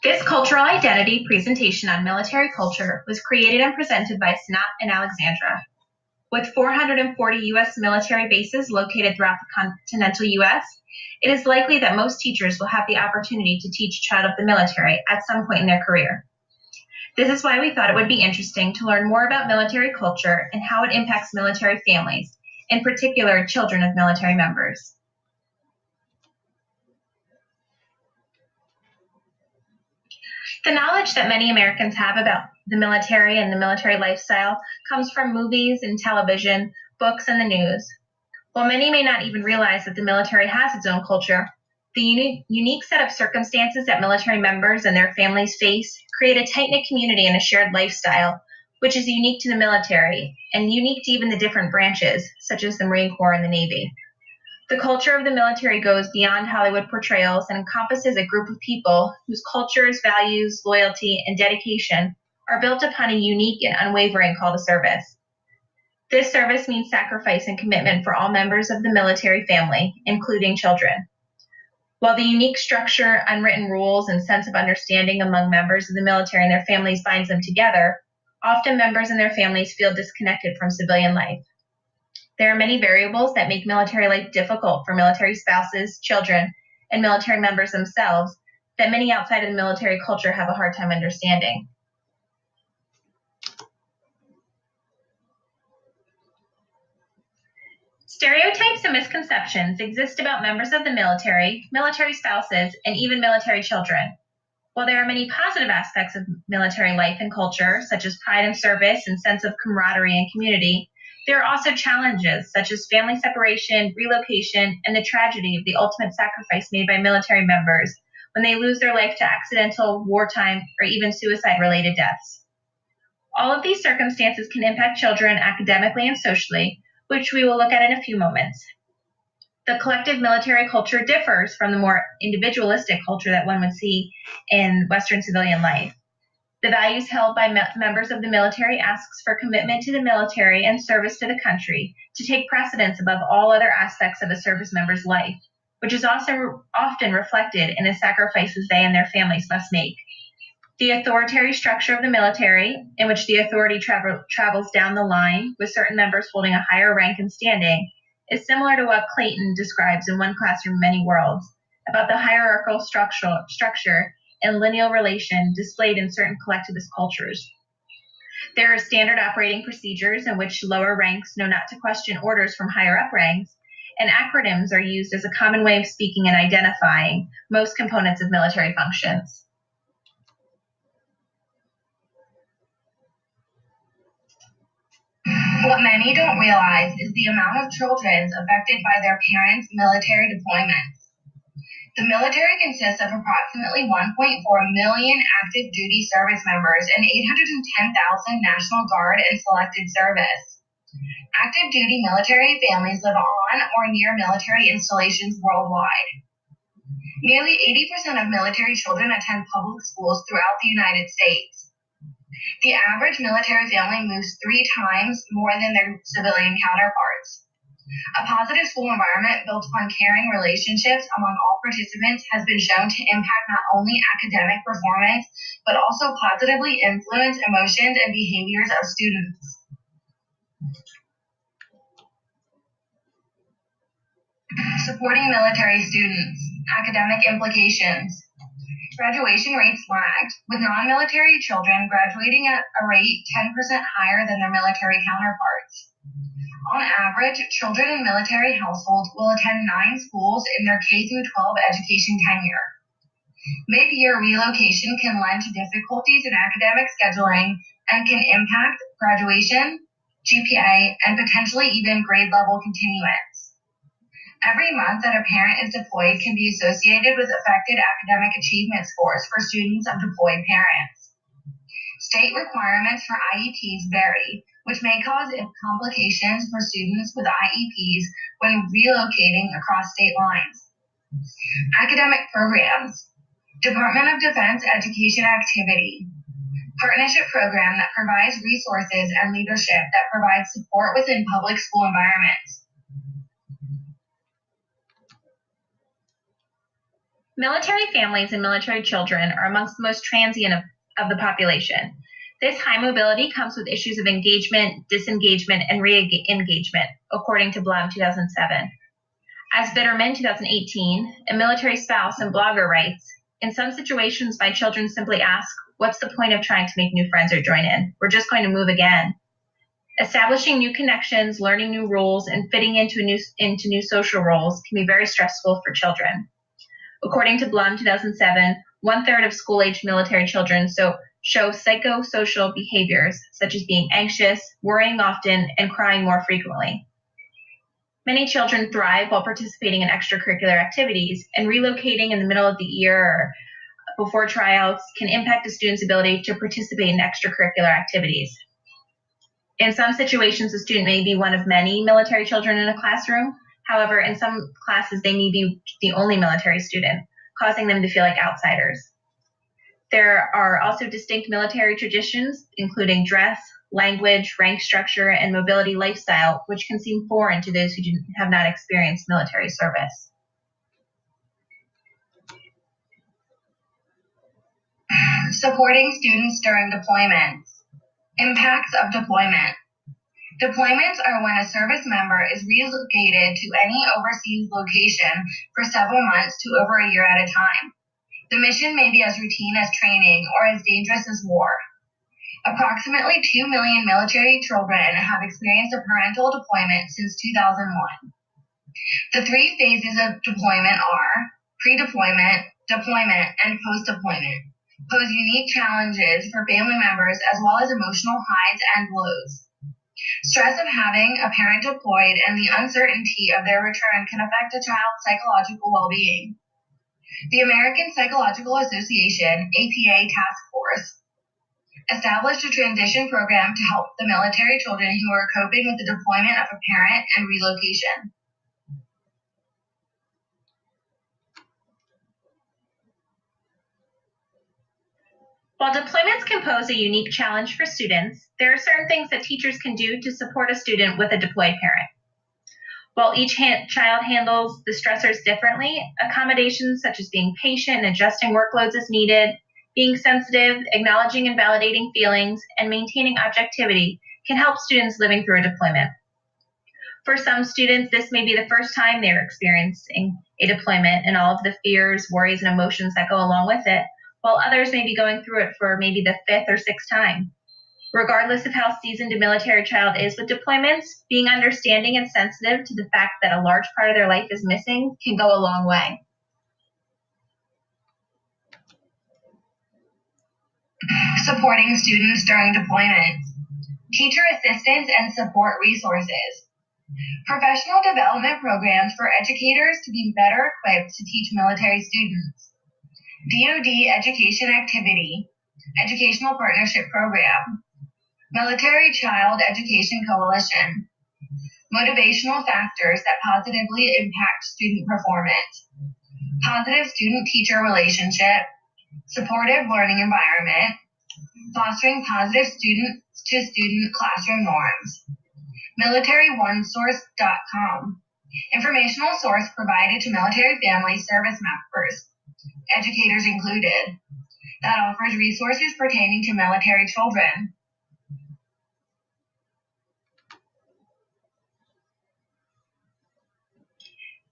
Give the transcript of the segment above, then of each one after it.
This cultural identity presentation on military culture was created and presented by Sanaa and Alexandra. With 440 U.S. military bases located throughout the continental U.S., it is likely that most teachers will have the opportunity to teach a child of the military at some point in their career. This is why we thought it would be interesting to learn more about military culture and how it impacts military families, in particular children of military members. The knowledge that many Americans have about the military and the military lifestyle comes from movies and television, books, and the news. While many may not even realize that the military has its own culture, the unique set of circumstances that military members and their families face create a tight-knit community and a shared lifestyle, which is unique to the military and unique to even the different branches, such as the Marine Corps and the Navy. The culture of the military goes beyond Hollywood portrayals and encompasses a group of people whose cultures, values, loyalty, and dedication are built upon a unique and unwavering call to service. This service means sacrifice and commitment for all members of the military family, including children. While the unique structure, unwritten rules, and sense of understanding among members of the military and their families binds them together, often members and their families feel disconnected from civilian life. There are many variables that make military life difficult for military spouses, children, and military members themselves that many outside of the military culture have a hard time understanding. Stereotypes and misconceptions exist about members of the military, military spouses, and even military children. While there are many positive aspects of military life and culture, such as pride in service and sense of camaraderie and community, there are also challenges such as family separation, relocation, and the tragedy of the ultimate sacrifice made by military members when they lose their life to accidental, wartime, or even suicide-related deaths. All of these circumstances can impact children academically and socially, which we will look at in a few moments. The collective military culture differs from the more individualistic culture that one would see in Western civilian life. The values held by members of the military asks for commitment to the military and service to the country to take precedence above all other aspects of a service member's life, which is also often reflected in the sacrifices they and their families must make. The authoritarian structure of the military, in which the authority travels down the line, with certain members holding a higher rank and standing, is similar to what Clayton describes in One Classroom, Many Worlds, about the hierarchical structure and lineal relation displayed in certain collectivist cultures. There are standard operating procedures in which lower ranks know not to question orders from higher up ranks, and acronyms are used as a common way of speaking and identifying most components of military functions. What many don't realize is the amount of children affected by their parents' military deployments. The military consists of approximately 1.4 million active duty service members and 810,000 National Guard and selected service. Active duty military families live on or near military installations worldwide. Nearly 80% of military children attend public schools throughout the United States. The average military family moves 3 times more than their civilian counterparts. A positive school environment built upon caring relationships among all participants has been shown to impact not only academic performance, but also positively influence emotions and behaviors of students. Supporting military students. Academic implications. Graduation rates lagged, with non-military children graduating at a rate 10% higher than their military counterparts. On average, children in military households will attend 9 schools in their K-12 education tenure. Mid-year relocation can lend to difficulties in academic scheduling and can impact graduation, GPA, and potentially even grade level continuance. Every month that a parent is deployed can be associated with affected academic achievement scores for students of deployed parents. State requirements for IEPs vary, which may cause complications for students with IEPs when relocating across state lines. Academic programs. Department of Defense Education Activity. Partnership program that provides resources and leadership that provides support within public school environments. Military families and military children are amongst the most transient of the population. This high mobility comes with issues of engagement, disengagement, and re-engagement, according to Blum 2007. As Bitterman 2018, a military spouse and blogger writes, in some situations, my children simply ask, what's the point of trying to make new friends or join in? We're just going to move again. Establishing new connections, learning new rules, and fitting into new social roles can be very stressful for children. According to Blum 2007, 1/3 of school-aged military children show psychosocial behaviors such as being anxious, worrying often, and crying more frequently. Many children thrive while participating in extracurricular activities, and relocating in the middle of the year or before tryouts can impact a student's ability to participate in extracurricular activities. In some situations, a student may be one of many military children in a classroom. However, in some classes, they may be the only military student, causing them to feel like outsiders. There are also distinct military traditions, including dress, language, rank structure, and mobility lifestyle, which can seem foreign to those who have not experienced military service. Supporting students during deployments. Impacts of deployment. Deployments are when a service member is relocated to any overseas location for several months to over a year at a time. The mission may be as routine as training or as dangerous as war. Approximately 2 million military children have experienced a parental deployment since 2001. The 3 phases of deployment are pre-deployment, deployment, and post-deployment, pose unique challenges for family members as well as emotional highs and lows. Stress of having a parent deployed and the uncertainty of their return can affect a child's psychological well-being. The American Psychological Association, APA Task Force, established a transition program to help the military children who are coping with the deployment of a parent and relocation. While deployments can pose a unique challenge for students, there are certain things that teachers can do to support a student with a deployed parent. While each child handles the stressors differently, accommodations such as being patient and adjusting workloads as needed, being sensitive, acknowledging and validating feelings, and maintaining objectivity can help students living through a deployment. For some students, this may be the first time they're experiencing a deployment and all of the fears, worries, and emotions that go along with it, while others may be going through it for maybe the 5th or 6th time. Regardless of how seasoned a military child is with deployments, being understanding and sensitive to the fact that a large part of their life is missing can go a long way. Supporting students during deployments. Teacher assistance and support resources. Professional development programs for educators to be better equipped to teach military students. DoD Education Activity, Educational Partnership Program, Military Child Education Coalition, motivational factors that positively impact student performance, positive student-teacher relationship, supportive learning environment, fostering positive student-to-student classroom norms, militaryOneSource.com, informational source provided to military family service members, educators included, that offers resources pertaining to military children.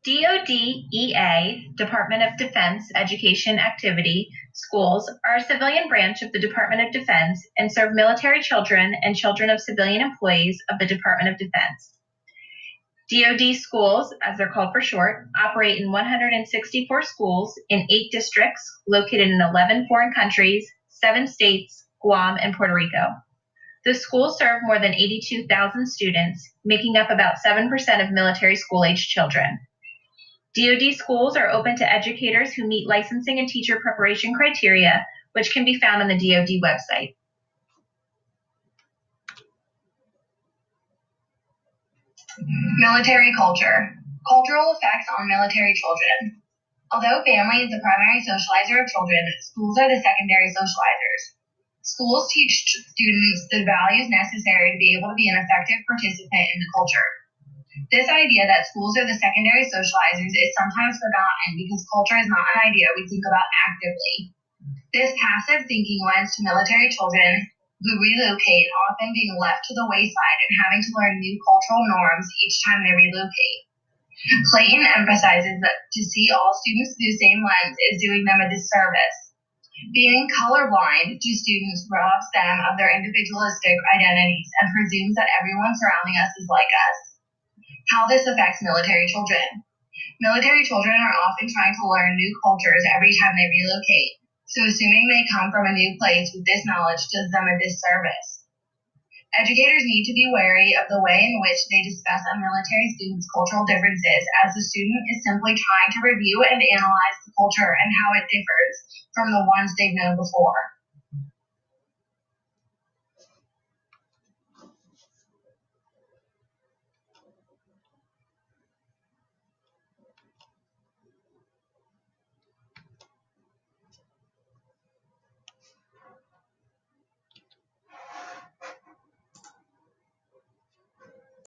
DoD EA, Department of Defense Education Activity, schools are a civilian branch of the Department of Defense and serve military children and children of civilian employees of the Department of Defense. DoD schools, as they're called for short, operate in 164 schools in 8 districts located in 11 foreign countries, 7 states, Guam, and Puerto Rico. The schools serve more than 82,000 students, making up about 7% of military school-aged children. DoD schools are open to educators who meet licensing and teacher preparation criteria, which can be found on the DoD website. Military culture. Cultural effects on military children. Although family is the primary socializer of children, schools are the secondary socializers. Schools teach students the values necessary to be able to be an effective participant in the culture. This idea that schools are the secondary socializers is sometimes forgotten because culture is not an idea we think about actively. This passive thinking lends to military children who relocate often being left to the wayside and having to learn new cultural norms each time they relocate. Clayton emphasizes that to see all students through the same lens is doing them a disservice. Being colorblind to students robs them of their individualistic identities and presumes that everyone surrounding us is like us. How this affects military children. Military children are often trying to learn new cultures every time they relocate, so assuming they come from a new place with this knowledge does them a disservice. Educators need to be wary of the way in which they discuss a military student's cultural differences, as the student is simply trying to review and analyze the culture and how it differs from the ones they've known before.